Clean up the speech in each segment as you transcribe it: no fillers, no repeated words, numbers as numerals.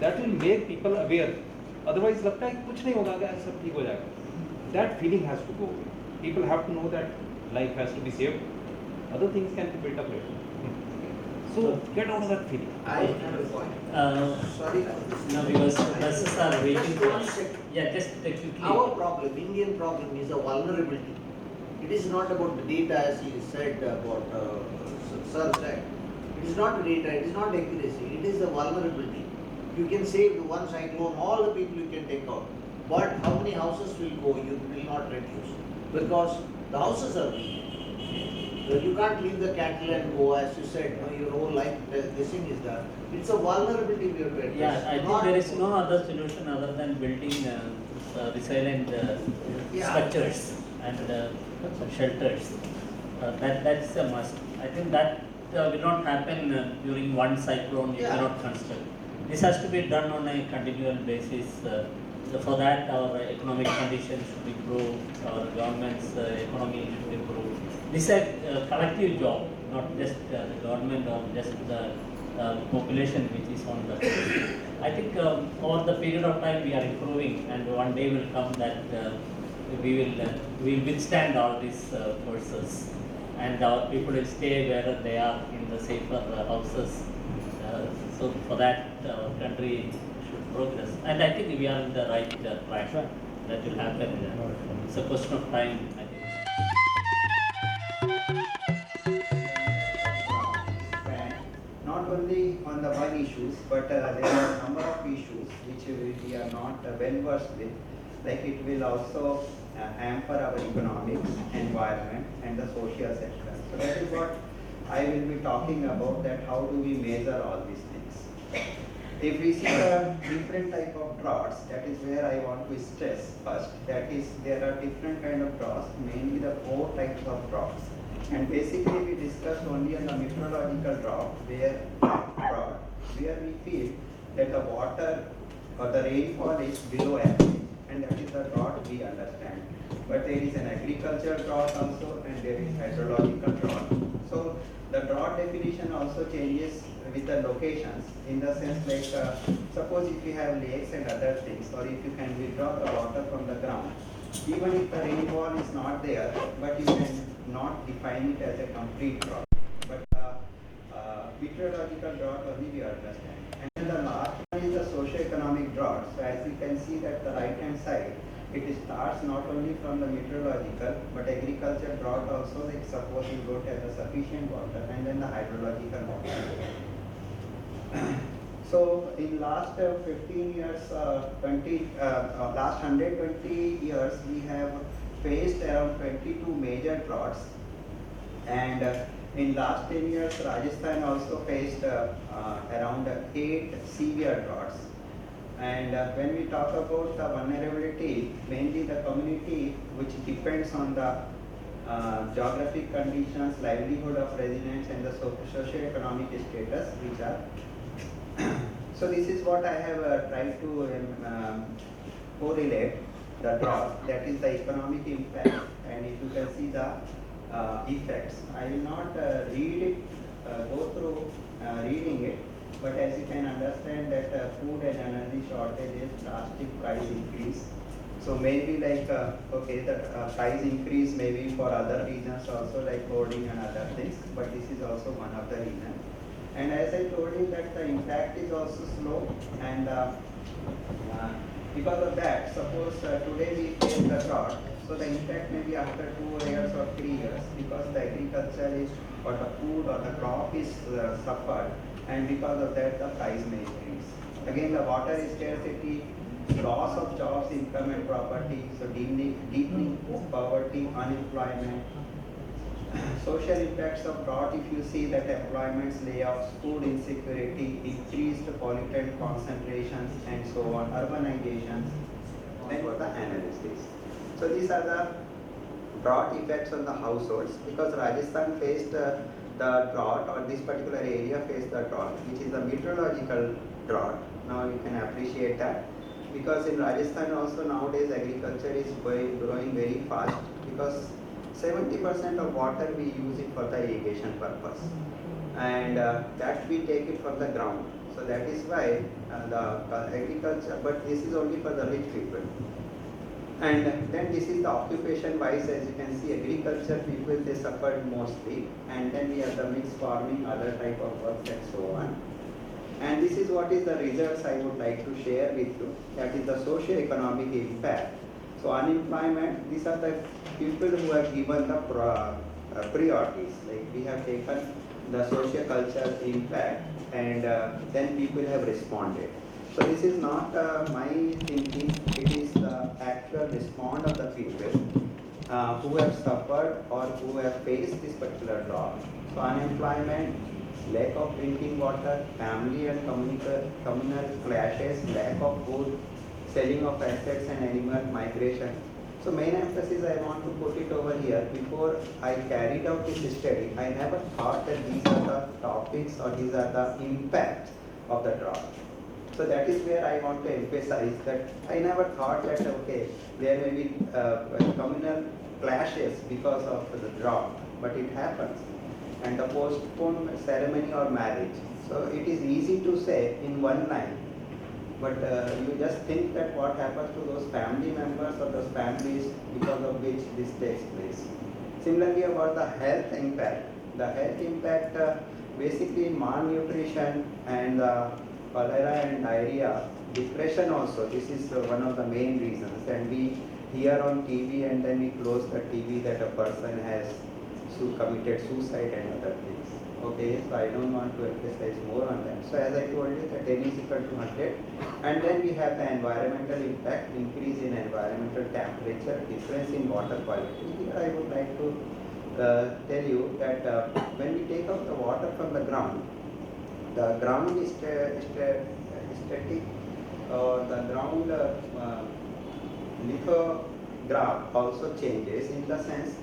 that will make people aware. Otherwise लगता है कुछ नहीं होगा, सब ठीक हो जाएगा. That feeling has to go away. People have to know that life has to be saved. Other things can be built up later. So get out of that feeling. I have a point. Sorry. No, because buses are waiting Just for one us. second. Yeah, just quickly. Our problem, Indian problem, is a vulnerability. It is not about the data, as he said about Sir said. It is not the data, it is not accuracy, it is the vulnerability. You can save one cyclone, all the people you can take out. But how many houses will go, you will not reduce. Because the houses are weak. You can't leave the cattle and go, as you said, your whole life, this thing is there. It's a vulnerability we have to address. Yeah, I think there is no other solution other than building resilient structures and shelters. That's a must. I think that will not happen during one cyclone. You Yeah. cannot construct. This has to be done on a continual basis. So for that, our economic conditions should improve. Our government's economy should improve. This is a collective job, not just the government or just the population which is on the. I think over the period of time we are improving, and one day will come that we will withstand all these forces, and our people will stay where they are in the safer houses. So for that, our country should progress, and I think we are in the right track. That will happen. It's a question of time, I think. Not only on the one issues, but there are a number of issues which we are not well versed with. Like it will also hamper our economics, environment, and the social sector. So that is what I will be talking about. That how do we measure all these things? If we see the different type of droughts, that is where I want to stress first. That is, there are different kind of droughts, mainly the 4 types of droughts. And basically we discussed only on the meteorological drought, where we feel that the water or the rainfall is below average, and that is the drought we understand. But there is an agricultural drought also, and there is hydrological drought. So the drought definition also changes with the locations, in the sense like suppose if you have lakes and other things, or if you can withdraw the water from the ground, even if the rainfall is not there, but you can not define it as a complete drought. But meteorological drought only we understand. And then the last one is the socio-economic drought. So as you can see that the right hand side, it starts not only from the meteorological, but agricultural drought also, like suppose you don't have the sufficient water, and then the hydrological water. So in last 15 years, last 120 years, we have faced around 22 major droughts, and in last 10 years, Rajasthan also faced around 8 severe droughts. And when we talk about the vulnerability, mainly the community which depends on the geographic conditions, livelihood of residents, and the socio-economic status, which are so this is what I have tried to correlate the drought, that is the economic impact, and if you can see the effects. I will not read it, go through reading it, but as you can understand that food and energy shortages, drastic price increase. So maybe like, okay, the price increase maybe for other regions also, like hoarding and other things, but this is also one of the reasons. And as I told you that the impact is also slow, and because of that, suppose today we face the drought, so the impact may be after 2 years or 3 years, because the agriculture is, or the food or the crop is suffered, and because of that the price may increase. Again, the water scarcity, loss of jobs, income and property, so deepening poverty, unemployment. Social impacts of drought, if you see that employments, layoffs, food insecurity, increased pollutant concentrations, and so on, urbanizations, then what the analysis. So these are the drought effects on the households, because Rajasthan faced the drought, or this particular area faced the drought, which is the meteorological drought. Now you can appreciate that, because in Rajasthan also nowadays agriculture is growing very fast, because 70% of water we use it for the irrigation purpose, and that we take it from the ground. So So that is why the agriculture, but this is only for the rich people. And then this is the occupation wise, as you can see, agriculture people, they suffered mostly. And then we have the mixed farming, other type of works and so on. And this is what is the results I would like to share with you. That is the socio-economic impact. So unemployment, these are the people who have given the priorities. Like we have taken the socio-cultural impact and then people have responded. So this is not my thinking, it is the actual response of the people who have suffered or who have faced this particular drop. So unemployment, lack of drinking water, family and communal clashes, lack of food, selling of assets and animal migration. So main emphasis I want to put it over here. Before I carried out this study, I never thought that these are the topics or these are the impacts of the drought. So that is where I want to emphasize that I never thought that, okay, there may be communal clashes because of the drought, but it happens. And the postponed ceremony or marriage. So it is easy to say in one line, but you just think that what happens to those family members or those families because of which this takes place. Similarly about the health impact. The health impact basically malnutrition and cholera and diarrhea, depression also, this is one of the main reasons. And we hear on TV and then we close the TV that a person has committed suicide and other things. Okay, so I don't want to emphasize more on that. So as I told you that N is equal to 100, and then we have the environmental impact, increase in environmental temperature, difference in water quality. Here I would like to tell you that when we take out the water from the ground is static, the ground lithograph also changes in the sense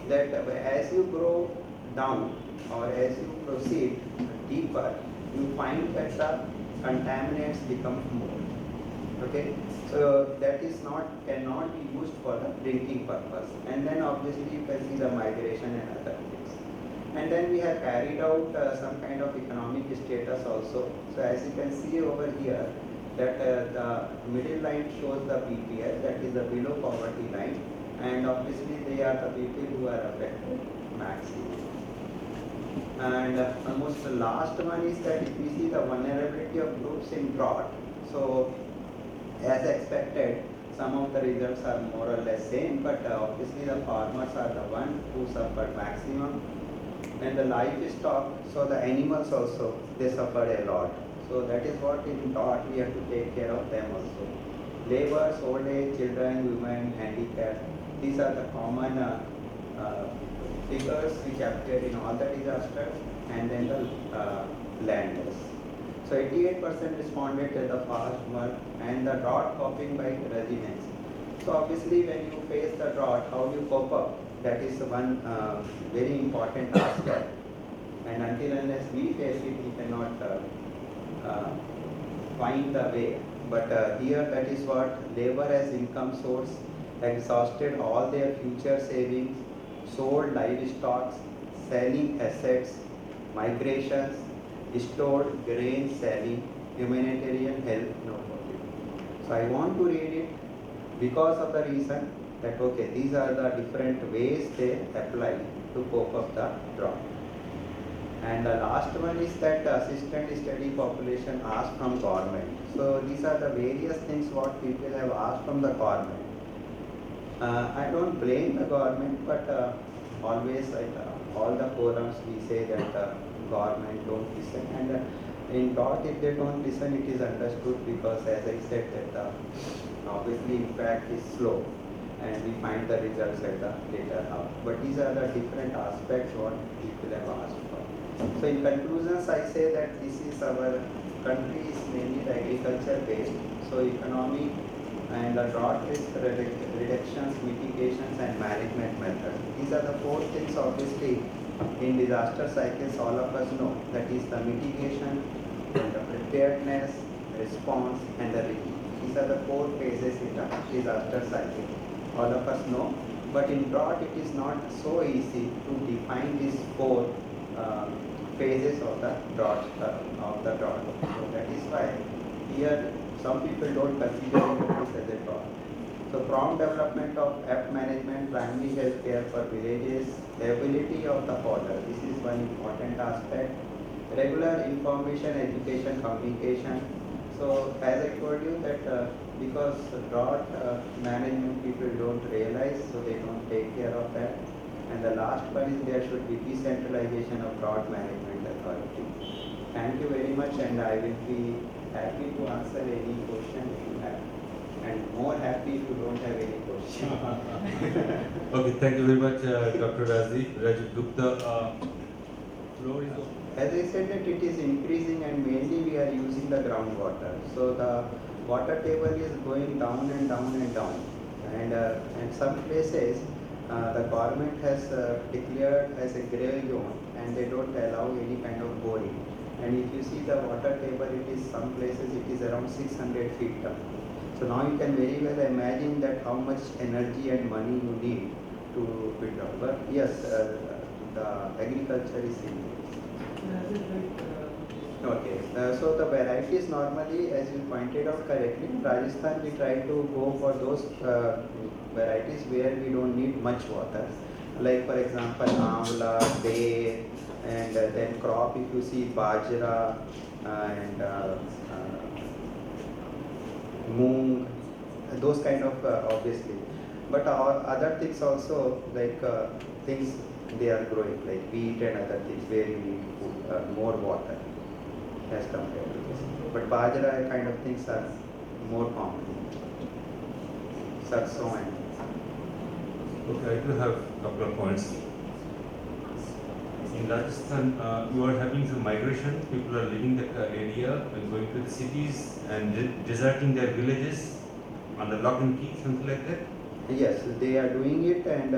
that as you grow down or as you proceed deeper, you find that the contaminants become more. Okay, so that is cannot be used for the drinking purpose. And then obviously you can see the migration and other things. And then we have carried out some kind of economic status also. So as you can see over here, that the middle line shows the BPL, that is the below poverty line. And obviously they are the people who are affected maximum. And almost the last one is that if we see the vulnerability of groups in drought, so as expected, some of the results are more or less same, but obviously the farmers are the one who suffered maximum. And the livestock, so the animals also, they suffered a lot. So that is what in drought we have to take care of them also. Laborers, old age, children, women, handicapped. These are the common figures which appear in all the disasters, and then the land loss. So 88% responded to the farmer and the drought coping by resilience. So obviously when you face the drought, how do you cope up? That is one very important aspect. And until unless we face it, we cannot find the way. But here that is what labor as income source, exhausted all their future savings, sold livestock, selling assets, migrations, stored grain selling, humanitarian help, no profit. So I want to read it because of the reason that okay, these are the different ways they apply to cope up the drought. And the last one is that assistant study population asked from government. So these are the various things what people have asked from the government. I don't blame the government, but always at all the forums we say that government don't listen. And in drought, if they don't listen, it is understood because as I said that obviously impact is slow and we find the results at the later half. But these are the different aspects what people have asked for. So in conclusions, I say that this is our country is mainly the agriculture based. So economy and the drought risk reductions, mitigations and management methods. These are the four things obviously in disaster cycles all of us know. That is the mitigation, and the preparedness, response and the relief. These are the four phases in the disaster cycle. All of us know. But in drought it is not so easy to define these four phases of the drought. So that That is why here some people don't consider this as a drought. So prompt development of apt management, primary health care for villages, ability of the fodder. This is one important aspect. Regular information, education, communication. So as I told you that because drought management people don't realize, so they don't take care of that. And the last one is there should be decentralization of drought management authority. Thank you very much, and I will be happy to answer any question if you have. And more happy if you don't have any question. Okay, thank you very much, Dr. Rajiv Gupta. Floor is open. As I said that it is increasing and mainly we are using the groundwater. So the water table is going down and down and down. And some places the government has declared as a grey zone and they don't allow any kind of boring. And if you see the water table, it is some places it is around 600 feet down. So now you can very well imagine that how much energy and money you need to build up. But yes, the agriculture is increasing. Okay, so the varieties normally, as you pointed out correctly, in Rajasthan we try to go for those varieties where we don't need much water. Like for example, amla, bay, and then crop if you see bajra and moong, those kind of obviously. But other things also like things they are growing like wheat and other things where you need more water as compared to this. But bajra kind of things are more common. Sarson and Okay, I do have a couple of points. In Rajasthan, you are having some migration. People are leaving the area and going to the cities and deserting their villages on the lock and key, something like that. yes, they are doing it and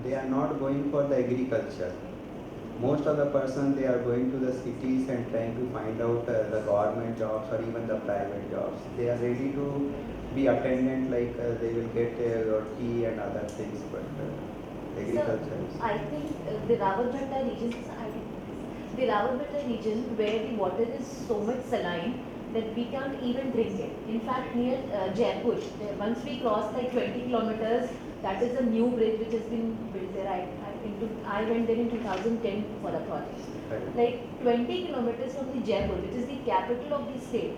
they are not going for the agriculture. Most of the person they are going to the cities and trying to find out the government jobs or even the private jobs. They are ready to be attendant like they will get tea and other things, but agriculture is. I think the Rawalbhatta region where the water is so much saline that we can't even drink it. In fact, near Jaipur, once we cross like 20 kilometers, that is a new bridge which has been built there. I went there in 2010 for a project. Right. Like 20 kilometers from the Jaipur, which is the capital of the state,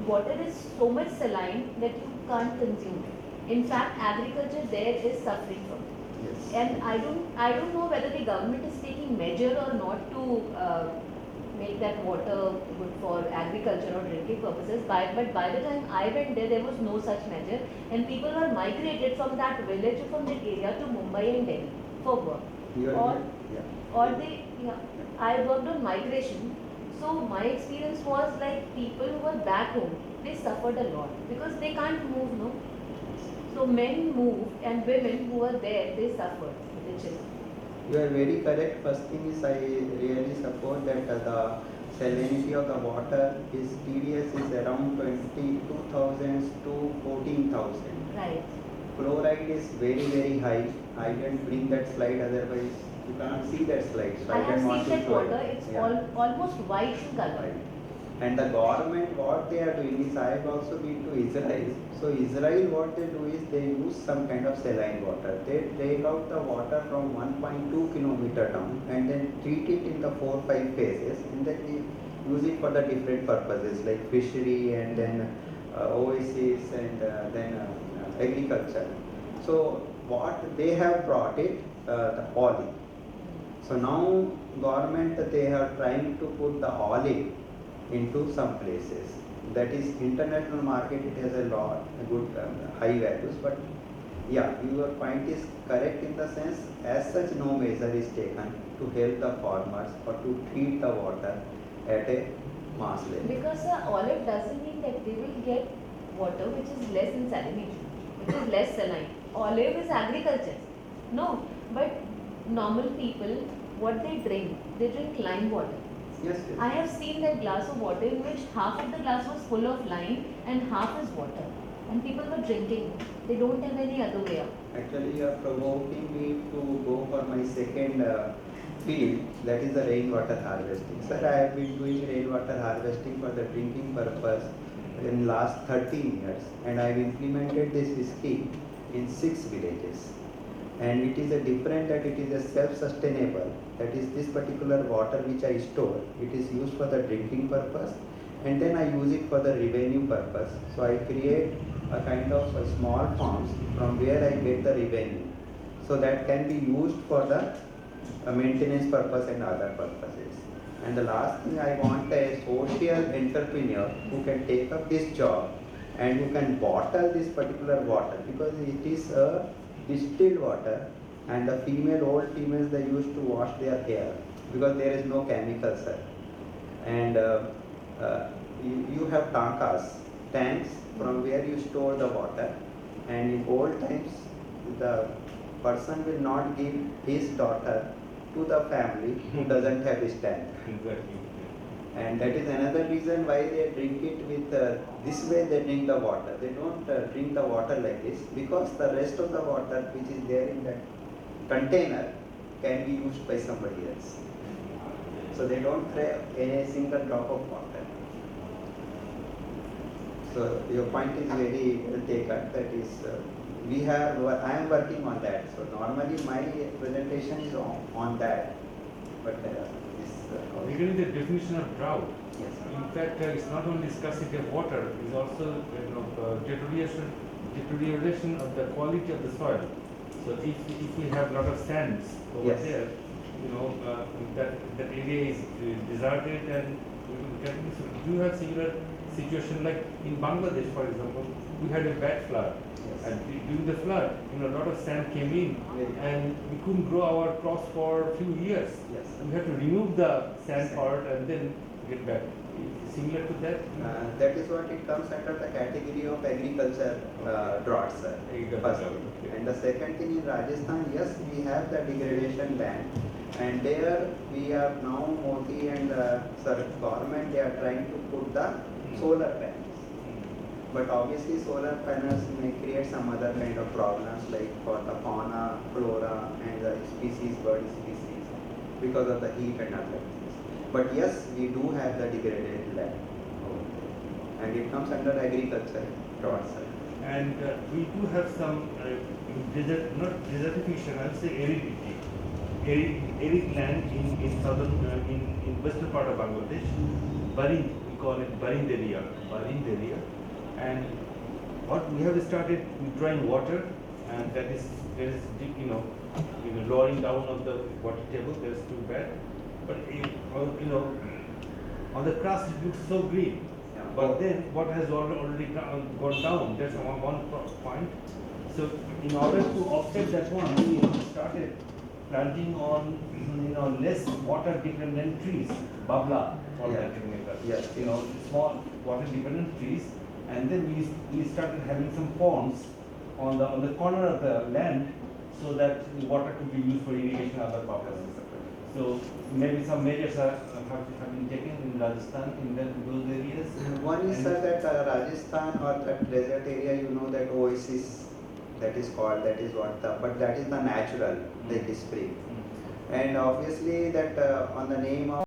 water is so much saline that you can't consume it. In fact, agriculture there is suffering from it. Yes. And I don't know whether the government is taking measure or not to make that water good for agriculture or drinking purposes. But by the time I went there was no such measure, and people were migrated from that village or from that area to Mumbai and Delhi for work. I worked on migration. So my experience was like people who were back home, they suffered a lot because they can't move, no. So men moved and women who were there, they suffered with the children. You are very correct. First thing is I really support that the salinity of the water is TDS is around 22,000 to 14,000. Right. Chloride is very high. I didn't bring that slide, otherwise you cannot see that slide. So I have didn't want seen to that show water, it. it's Yeah. almost white in color. Right. And the government, what they are doing is, I have also been to Israel. So Israel, what they do is they use some kind of saline water. They take out the water from 1.2 kilometer down and then treat it in the 4-5 phases, and then they use it for the different purposes like fishery and then oasis and then agriculture. So what they have brought it, the olive. So now government they are trying to put the olive into some places. That is international market, it has a lot good high values, but yeah, your point is correct in the sense as such no measure is taken to help the farmers or to treat the water at a mass level. Because olive doesn't mean that they will get water which is less in salinity, which is less saline. Olive is agriculture. No, but normal people, what they drink lime water. Yes, I have seen that glass of water in which half of the glass was full of lime and half is water. And people were drinking. They don't have any other way out. Actually, you are provoking me to go for my second field, that is the rainwater harvesting. Sir, I have been doing rainwater harvesting for the drinking purpose in last 13 years, and I have implemented this scheme in 6 villages. And it is a different that it is a self-sustainable, that is this particular water which I store, it is used for the drinking purpose, and then I use it for the revenue purpose. So I create a kind of a small farms from where I get the revenue, so that can be used for the maintenance purpose and other purposes. And the last thing, I want a social entrepreneur who can take up this job and who can bottle this particular water, because it is a distilled water, and the old females, they used to wash their hair because there is no chemical, sir. And you have tanks from where you store the water, and in old times the person will not give his daughter to the family who doesn't have his tank. Exactly. And that is another reason why they drink it with this way they drink the water. They don't drink the water like this, because the rest of the water which is there in that container can be used by somebody else. So they don't throw a single drop of water. So your point is very well taken. That is, I am working on that. So normally my presentation is on that. But Regarding the definition of drought, yes. in fact, it's not only scarcity of water, it's also deterioration of the quality of the soil. So if we have a lot of sands over Yes. there, that area is deserted and do you have similar situation like in Bangladesh, for example, we had a bad flood. Yes. And during the flood, a lot of sand came in, Very. and we couldn't grow our crops for a few years. Yes. We had to remove the sand part and then get back. Similar to that? That is what it comes under the category of agriculture drought, sir. Agriculture First drought, thing. okay. And the second thing, in Rajasthan, yes, we have the degradation land, and there we are now, Modi and government, they are trying to put the solar panels. But obviously solar panels may create some other kind of problems, like for the fauna, flora, and the bird species, because of the heat and other things. But yes, we do have the degraded land over there, and it comes under agriculture drought, sir. And we do have some not desertification, I would say aridity. Arid land in southern, in western part of Bangladesh, Barind, we call it Barind area. And what we have started withdrawing water, and that is lowering down of the water table. That's too bad. But on the crust it looks so green. Yeah. But then what has already gone down? That's one point. So in order to offset that one, we started planting on less water dependent trees, babla for Yeah. that technical. Yes. Small water dependent trees, and then we started having some ponds on the corner of the land, so that the water could be used for irrigation and other purposes. So maybe some measures have been taken in Rajasthan in those areas. One is, sir, that Rajasthan or that desert area, that oasis, that is called, that is what but that is the natural, like spring. And obviously that on the name of